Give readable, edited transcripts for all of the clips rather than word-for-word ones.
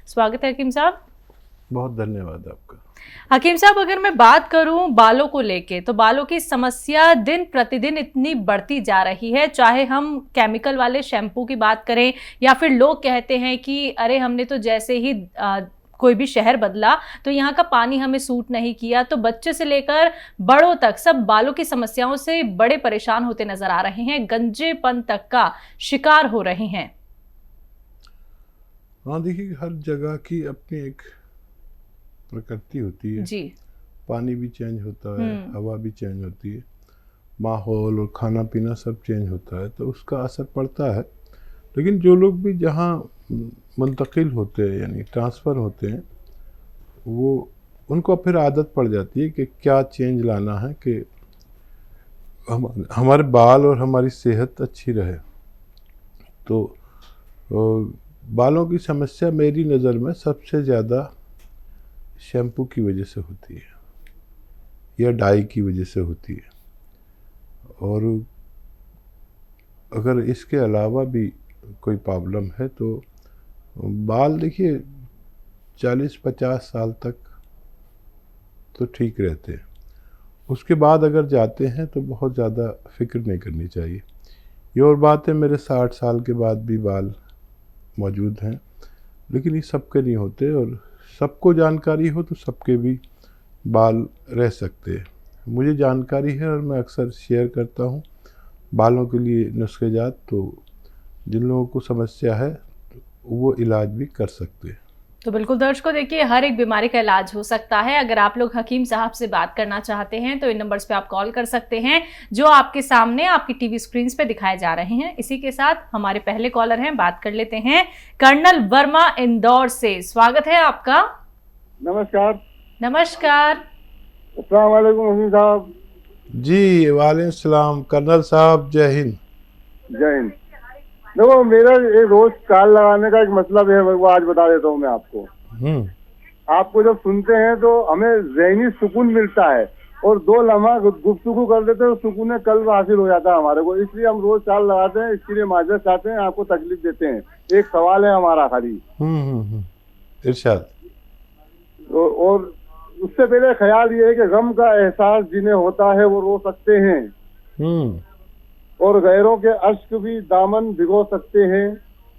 स्वागत है हकीम साहब। बहुत धन्यवाद आपका। हकीम साहब, अगर मैं बात करूं बालों को लेके, तो बालों की समस्या दिन प्रतिदिन इतनी बढ़ती जा रही है। चाहे हम केमिकल वाले शैम्पू की बात करें या फिर लोग कहते हैं कि अरे हमने तो जैसे ही कोई भी शहर बदला तो यहाँ का पानी हमें सूट नहीं किया, तो बच्चे से लेकर बड़ों तक सब बालों की समस्याओं से बड़े परेशान होते नजर आ रहे हैं, गंजेपन तक का शिकार हो रहे हैं। हाँ, देखिए हर जगह की अपनी एक प्रकृति होती है जी। पानी भी चेंज होता है, हवा भी चेंज होती है, माहौल और खाना पीना सब चेंज होता है, तो उसका असर पड़ता है। लेकिन जो लोग भी जहाँ मुंतकिल होते हैं यानी ट्रांसफ़र होते हैं, वो उनको फिर आदत पड़ जाती है कि क्या चेंज लाना है कि हमारे बाल और हमारी सेहत अच्छी रहे। तो बालों की समस्या मेरी नज़र में सबसे ज़्यादा शैम्पू की वजह से होती है या डाई की वजह से होती है। और अगर इसके अलावा भी कोई प्रॉब्लम है तो बाल देखिए 40-50 साल तक तो ठीक रहते हैं, उसके बाद अगर जाते हैं तो बहुत ज़्यादा फिक्र नहीं करनी चाहिए। ये और बात है मेरे 60 साल के बाद भी बाल मौजूद हैं, लेकिन ये सबके नहीं होते, और सबको जानकारी हो तो सबके भी बाल रह सकते हैं। मुझे जानकारी है और मैं अक्सर शेयर करता हूँ बालों के लिए नुस्खेजात, तो जिन लोगों को समस्या है वो इलाज भी कर सकते हैं। तो बिल्कुल दर्शकों, देखिए हर एक बीमारी का इलाज हो सकता है। अगर आप लोग हकीम साहब से बात करना चाहते हैं तो इन नंबर्स पे आप कॉल कर सकते हैं जो आपके सामने आपकी टीवी स्क्रीन पे दिखाए जा रहे हैं। इसी के साथ हमारे पहले कॉलर हैं, बात कर लेते हैं। कर्नल वर्मा इंदौर से, स्वागत है आपका। नमस्कार। नमस्कार। अस्सलाम वालेकुम हकीम साहब। जी वालेकुम सलाम कर्नल साहब, जय हिंद। जय हिंद। देखो, मेरा एक रोज चाल लगाने का एक मतलब है, वो आज बता देता हूँ मैं आपको। आपको जब सुनते हैं तो हमें ज़हनी सुकून मिलता है, और 2 लम्हा गुफ्तगू कर देते हैं तो सुकून कल्ब हासिल हो जाता है हमारे को। इसलिए हम रोज चाल लगाते हैं, इसके लिए माजरत चाहते हैं, आपको तकलीफ देते हैं। एक सवाल है हमारा खाली। इरशाद। और उससे पहले ख्याल ये है कि गम का एहसास जिन्हें होता है वो रो सकते हैं, और गैरों के अश्क भी दामन भिगो सकते हैं।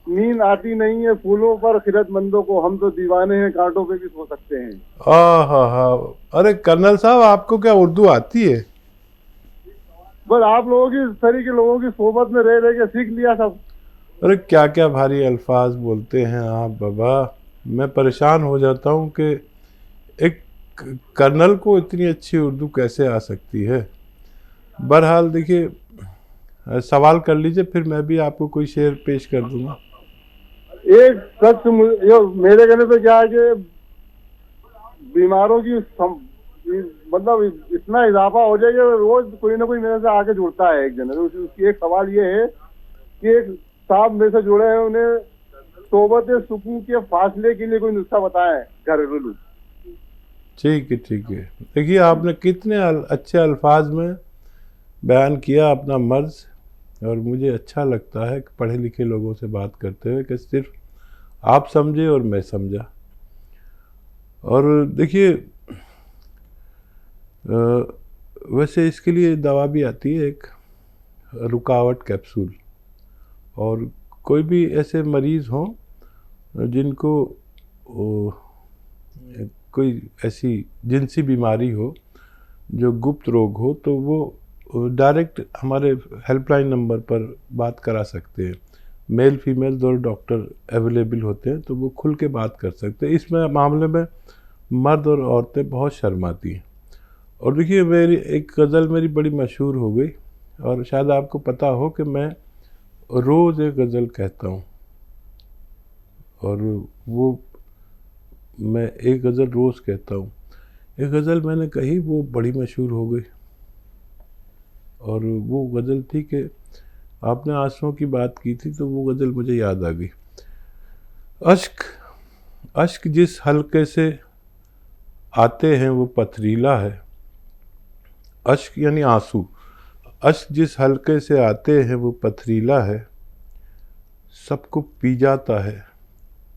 नींद आती नहीं है फूलों पर खिरतमंदों को, हम तो दीवाने हैं कांटों पे भी सो सकते हैं। अरे कर्नल साहब, आपको क्या उर्दू आती है? बस आप लोगों की तरीके लोगों की सोबत में रह के सीख लिया सब। अरे क्या क्या भारी अल्फाज बोलते हैं आप बाबा, मैं परेशान हो जाता हूँ कि एक कर्नल को इतनी अच्छी उर्दू कैसे आ सकती है। बहरहाल देखिए, सवाल कर लीजिए, फिर मैं भी आपको कोई शेर पेश कर दूंगा। एक शख्स मेरे कहने पे क्या है कि बीमारों की मतलब इतना इजाफा हो जाएगा, रोज कोई ना कोई मेरे से आके जुड़ता है एक जन। उसकी एक सवाल ये है कि एक साहब मेरे से जुड़े हैं, उन्हें सोबत सुकून के फासले के लिए कोई नुस्खा बताया है घरेलू। ठीक है। देखिए आपने कितने अच्छे अल्फाज में बयान किया अपना मर्ज, और मुझे अच्छा लगता है कि पढ़े लिखे लोगों से बात करते हुए कि सिर्फ आप समझे और मैं समझा। और देखिए वैसे इसके लिए दवा भी आती है, एक रुकावट कैप्सूल। और कोई भी ऐसे मरीज़ हों जिनको कोई ऐसी जिनसी बीमारी हो, जो गुप्त रोग हो, तो वो डायरेक्ट हमारे हेल्पलाइन नंबर पर बात करा सकते हैं। मेल फीमेल दोनों डॉक्टर अवेलेबल होते हैं, तो वो खुल के बात कर सकते हैं। इसमें मामले में मर्द और औरतें बहुत शर्माती हैं। और देखिए मेरी एक गज़ल मेरी बड़ी मशहूर हो गई, और शायद आपको पता हो कि मैं रोज़ एक गज़ल कहता हूँ, और वो मैं एक गज़ल रोज़ कहता हूँ। एक गज़ल मैंने कही, वो बड़ी मशहूर हो गई, और वो गज़ल थी कि आपने आंसुओं की बात की थी, तो वो गज़ल मुझे याद आ गई। अश्क जिस हल्के से आते हैं वो पथरीला है। अश्क यानी आंसू, अश्क जिस हल्के से आते हैं वो पथरीला है। सबको पी जाता है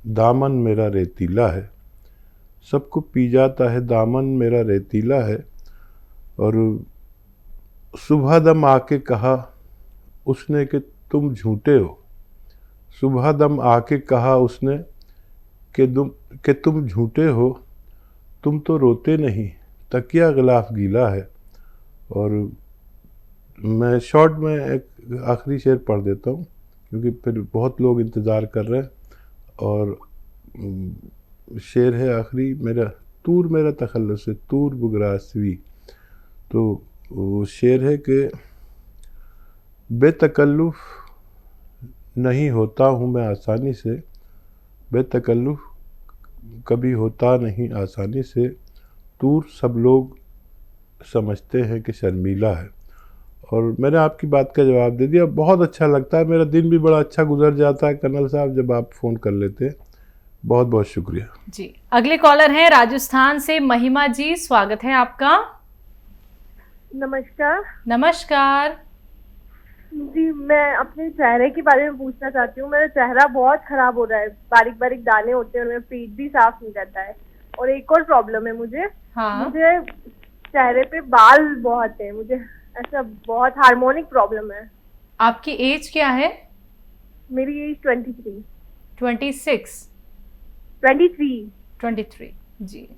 दामन मेरा रेतीला है, सबको पी जाता है दामन मेरा रेतीला है। और सुबह दम आके कहा उसने कि तुम झूठे हो, सुबह दम आके कहा उसने कि तुम झूठे हो, तुम तो रोते नहीं, तकिया गिलाफ गीला है। और मैं शॉर्ट में एक आखिरी शेर पढ़ देता हूँ क्योंकि फिर बहुत लोग इंतज़ार कर रहे हैं। और शेर है आखिरी मेरा, तूर मेरा तखल्लुस है तूर बुगरासवी। तो वो शेर है कि बेतकल्लुफ़ नहीं होता हूँ मैं आसानी से, बेतकल्लुफ़ कभी होता नहीं आसानी से, तूर सब लोग समझते हैं कि शर्मीला है। और मैंने आपकी बात का जवाब दे दिया। बहुत अच्छा लगता है, मेरा दिन भी बड़ा अच्छा गुजर जाता है कर्नल साहब जब आप फ़ोन कर लेते हैं। बहुत बहुत शुक्रिया जी। अगले कॉलर हैं राजस्थान से महिमा जी, स्वागत है आपका। नमस्कार। नमस्कार जी, मैं अपने चेहरे के बारे में पूछना चाहती हूँ। मेरा चेहरा बहुत खराब हो रहा है, बारीक बारीक दाने होते हैं और मेरा पेट भी साफ नहीं रहता है। और एक और प्रॉब्लम है मुझे, मुझे चेहरे पे बाल बहुत है, मुझे ऐसा बहुत हार्मोनिक प्रॉब्लम है। आपकी एज क्या है? मेरी एज 23। 26? 23 जी।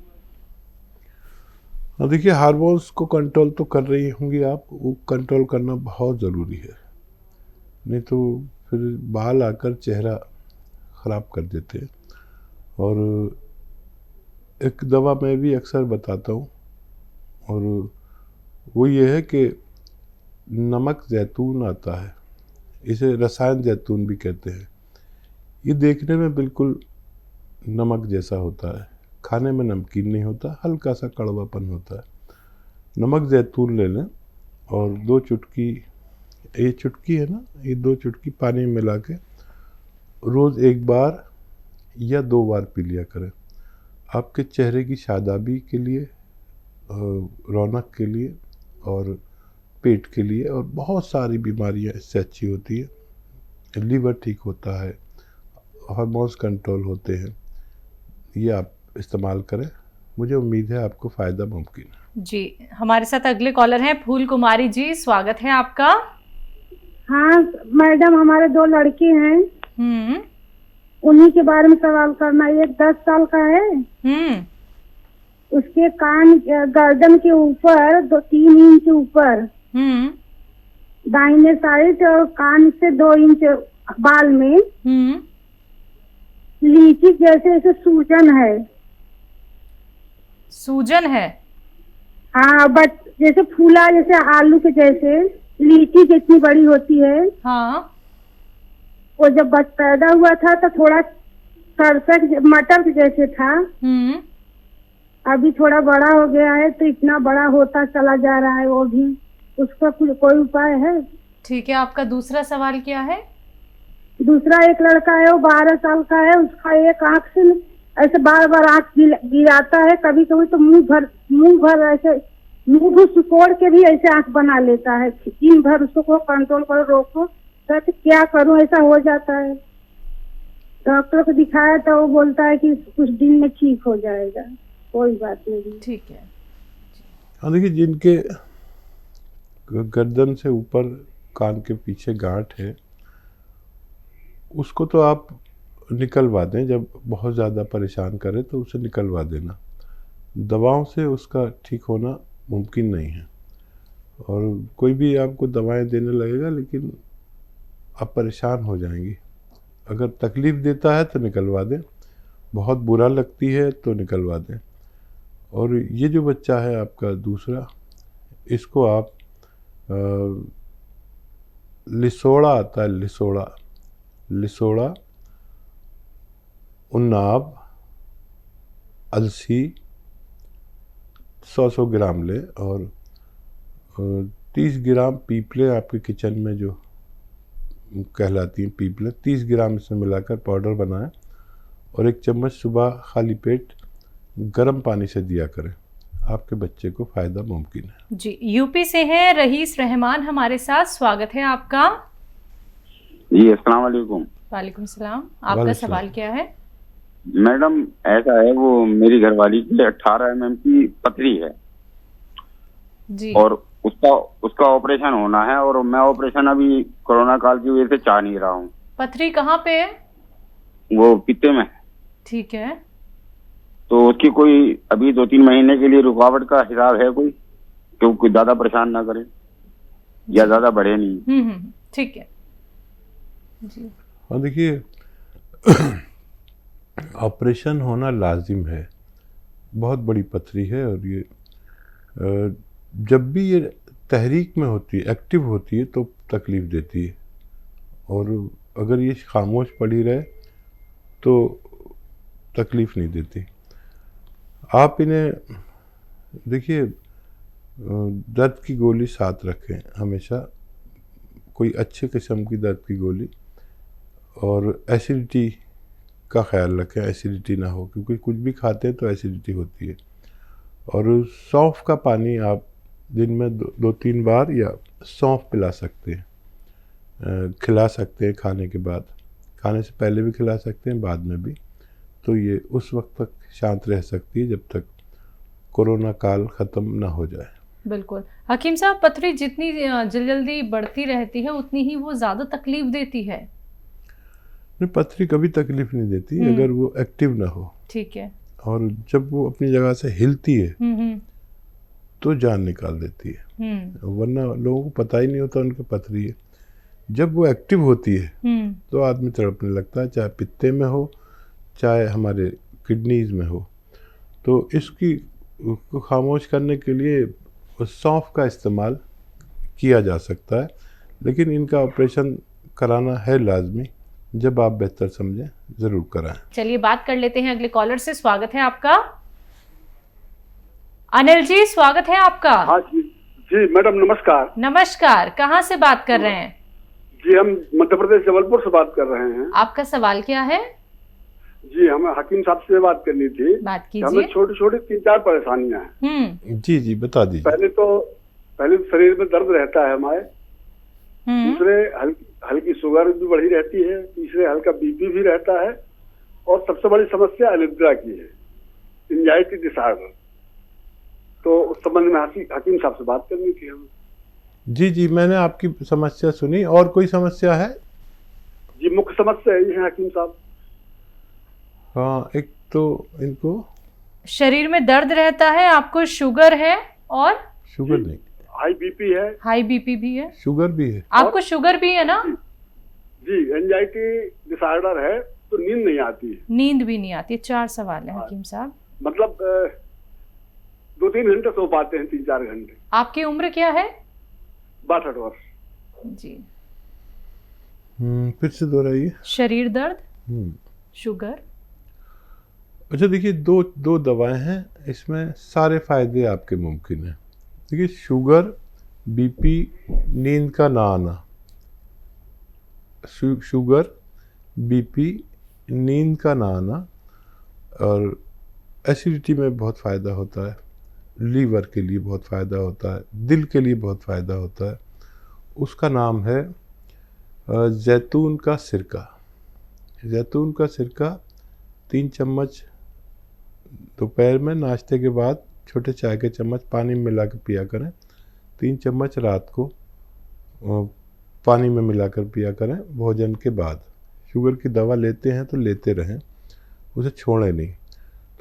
देखिए, हार्मोन्स को कंट्रोल तो कर रही होंगी आप, वो कंट्रोल करना बहुत ज़रूरी है, नहीं तो फिर बाल आकर चेहरा ख़राब कर देते हैं। और एक दवा मैं भी अक्सर बताता हूँ और वो ये है कि नमक जैतून आता है, इसे रसायन जैतून भी कहते हैं। ये देखने में बिल्कुल नमक जैसा होता है, खाने में नमकीन नहीं होता, हल्का सा कड़वापन होता है। नमक जैतून ले लें और 2 चुटकी, ये चुटकी है ना, ये 2 चुटकी पानी में मिला के रोज़ 1 बार या 2 बार पी लिया करें। आपके चेहरे की शादाबी के लिए, रौनक के लिए और पेट के लिए और बहुत सारी बीमारियां इससे अच्छी होती है। लीवर ठीक होता है, हार्मोन्स कंट्रोल होते हैं। ये आप इस्तेमाल करें, मुझे उम्मीद है आपको फ़ायदा मुमकिन है। जी। हमारे साथ अगले कॉलर हैं फूल कुमारी जी, स्वागत है आपका। हाँ मैडम, हमारे 2 लड़के हैं, उन्हीं के बारे में सवाल करना। एक 10 साल का है, उसके कान गर्दन के ऊपर 3 इंच ऊपर दाहिने साइड और कान से 2 इंच बाल में लीची जैसे ऐसे सूजन है। सूजन है? हाँ, बट जैसे फूला, जैसे आलू के जैसे, लीची जितनी बड़ी होती है। हाँ। वो जब बच पैदा हुआ था तो थोड़ा सरसक मटर के जैसे था, अभी थोड़ा बड़ा हो गया है तो इतना बड़ा होता चला जा रहा है। वो भी, उसका कोई उपाय है? ठीक है, आपका दूसरा सवाल क्या है? दूसरा एक लड़का है, वो 12 साल का है, उसका एक आँख से ऐसे बार बार आँख गिराता है, कभी कभी तो मुंह भर ऐसे मुंह सिकोड़ के भी ऐसे आँख बना लेता है। दिन भर उसको कंट्रोल करो, रोको, तो क्या करूं, ऐसा हो जाता है। डॉक्टर को दिखाया तो वो बोलता है कि कुछ दिन में ठीक हो जाएगा। कोई बात नहीं। ठीक है। हाँ, देखिए, जिनके गर्दन से ऊपर कान के पीछे गांठ है उसको तो आप निकलवा दें, जब बहुत ज़्यादा परेशान करे तो उसे निकलवा देना। दवाओं से उसका ठीक होना मुमकिन नहीं है और कोई भी आपको दवाएं देने लगेगा लेकिन आप परेशान हो जाएंगी। अगर तकलीफ़ देता है तो निकलवा दें, बहुत बुरा लगती है तो निकलवा दें। और ये जो बच्चा है आपका दूसरा, इसको आप लिसोड़ा आता है, लिसोड़ा, उन्नाब, अलसी 100 ग्राम ले और 30 ग्राम पीपले आपके किचन में जो कहलाती हैं पीपले, 30 ग्राम इसमें मिलाकर पाउडर बनाएं और 1 चम्मच सुबह खाली पेट गर्म पानी से दिया करें। आपके बच्चे को फ़ायदा मुमकिन है। जी। यूपी से हैं रईस रहमान हमारे साथ, स्वागत है आपका। जी, अस्सलाम वालेकुम। वालेकुम सलाम। आपका सवाल क्या है? मैडम ऐसा है, वो मेरी घरवाली की 18 mm की पथरी है जी। और उसका ऑपरेशन होना है, और मैं ऑपरेशन अभी कोरोना काल की वजह से चाह नहीं रहा हूँ। पथरी कहाँ पे है? वो पित्ते में। ठीक है। तो उसकी कोई अभी 2-3 महीने के लिए रुकावट का हिसाब है कोई, क्योंकि ज्यादा परेशान ना करे या ज्यादा बढ़े नहीं। ठीक है जी। हाँ देखिए, ऑपरेशन होना लाजिम है, बहुत बड़ी पथरी है, और ये जब भी ये तहरीक में होती है, एक्टिव होती है, तो तकलीफ़ देती है, और अगर ये खामोश पड़ी रहे तो तकलीफ़ नहीं देती। आप इन्हें देखिए, दर्द की गोली साथ रखें हमेशा, कोई अच्छे किस्म की दर्द की गोली, और एसिडिटी का ख्याल रखें, एसिडिटी ना हो, क्योंकि कुछ भी खाते हैं तो एसिडिटी होती है। और सौंफ का पानी आप दिन में 2-3 बार या सौंफ पिला सकते हैं, खिला सकते हैं खाने के बाद, खाने से पहले भी खिला सकते हैं, बाद में भी। तो ये उस वक्त तक शांत रह सकती है जब तक कोरोना काल ख़त्म ना हो जाए। बिल्कुल हकीम साहब, पथरी जितनी जल्दी बढ़ती रहती है उतनी ही वो ज़्यादा तकलीफ देती है? नहीं, पथरी कभी तकलीफ नहीं देती अगर वो एक्टिव ना हो। ठीक है। और जब वो अपनी जगह से हिलती है तो जान निकाल देती है, वरना लोगों को पता ही नहीं होता उनकी पथरी है। जब वो एक्टिव होती है तो आदमी तड़पने लगता है, चाहे पित्ते में हो चाहे हमारे किडनीज में हो। तो इसकी को खामोश करने के लिए सौंफ का इस्तेमाल किया जा सकता है, लेकिन इनका ऑपरेशन कराना है लाजमी। जब आप बेहतर समझें ज़रूर कराएं। चलिए बात कर लेते हैं अगले कॉलर से। स्वागत है आपका। अनिल जी, स्वागत है आपका। हाँ जी जी मैडम, नमस्कार। नमस्कार, कहाँ से बात कर रहे हैं? जी हम मध्य प्रदेश जबलपुर से बात कर रहे हैं। आपका सवाल क्या है? जी हमें हकीम साहब से बात करनी थी। बात कीजिए। हमें छोटी छोटी 3-4 परेशानियां हैं। जी जी बता दीजिए। पहले शरीर में दर्द रहता है हमारे, दूसरे हल्की शुगर भी बढ़ी रहती है, तीसरे हल्का बीपी भी रहता है, और सबसे बड़ी समस्या अनिद्रा की है, एंजाइटी डिसऑर्डर। तो उस संबंध में हकीम साहब से बात करनी थी हमें। जी जी, मैंने आपकी समस्या सुनी। और कोई समस्या है? जी मुख्य समस्या यही है हकीम साहब। हाँ, एक तो इनको शरीर में दर्द रहता है, आपको शुगर है, और शुगर नहीं, हाई बीपी है। हाई बीपी भी है, शुगर भी है। आपको शुगर भी है ना? जी एंजाइटी डिसऑर्डर है, तो नींद नहीं आती है। नींद भी नहीं आती है। 4 सवाल है हकीम साहब। मतलब 2-3 घंटे सो पाते हैं, 3-4 घंटे। आपकी उम्र क्या है? 62 वर्ष। जी। फिर से दोहराइए। शरीर दर्द, शुगर। अच्छा देखिए, दो दवाएं हैं, इसमें सारे फायदे आपके मुमकिन हैं। देखिए, शुगर, बीपी, नींद का ना आना, शुगर, बीपी, नींद का ना आना, और एसिडिटी में बहुत फ़ायदा होता है, लीवर के लिए बहुत फ़ायदा होता है, दिल के लिए बहुत फ़ायदा होता है। उसका नाम है जैतून का सिरका। जैतून का सिरका 3 चम्मच दोपहर में नाश्ते के बाद छोटे चाय के चम्मच पानी में मिला कर पिया करें। 3 चम्मच रात को पानी में मिलाकर पिया करें भोजन के बाद। शुगर की दवा लेते हैं तो लेते रहें, उसे छोड़ें नहीं।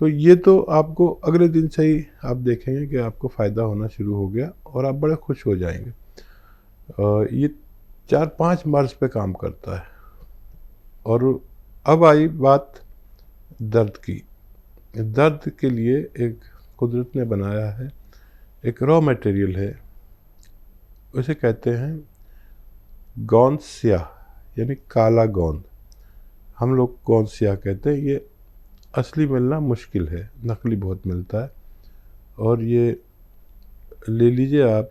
तो ये तो आपको अगले दिन से ही आप देखेंगे कि आपको फ़ायदा होना शुरू हो गया और आप बड़े खुश हो जाएंगे। ये 4-5 मर्ज़ पे काम करता है। और अब आई बात दर्द की। दर्द के लिए एक कुदरत ने बनाया है, एक रॉ मटेरियल है, उसे कहते हैं गोंद स्याह, यानी काला गोंद। हम लोग गोंद स्याह कहते हैं। ये असली मिलना मुश्किल है, नकली बहुत मिलता है। और ये ले लीजिए आप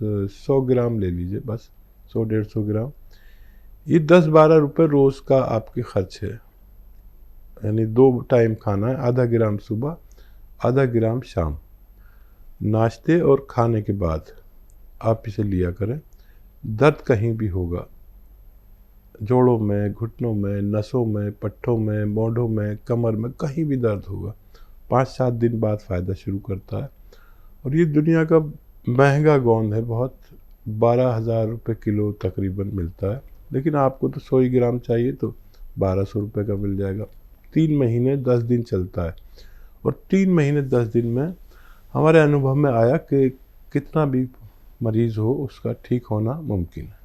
100 ग्राम ले लीजिए, बस 100-150 ग्राम। ये 10-12 रुपये रोज़ का आपके खर्च है, यानी 2 टाइम खाना है, आधा ग्राम सुबह, आधा ग्राम शाम, नाश्ते और खाने के बाद आप इसे लिया करें। दर्द कहीं भी होगा, जोड़ों में, घुटनों में, नसों में, पट्ठों में, मोढ़ों में, कमर में, कहीं भी दर्द होगा 5-7 दिन बाद फ़ायदा शुरू करता है। और ये दुनिया का महंगा गोंद है, बहुत 12,000 रुपये किलो तकरीबन मिलता है, लेकिन आपको तो 100 ग्राम चाहिए तो 1200 रुपये का मिल जाएगा। 3 महीने 10 दिन चलता है और 3 महीने 10 दिन में हमारे अनुभव में आया कि कितना भी मरीज़ हो उसका ठीक होना मुमकिन है।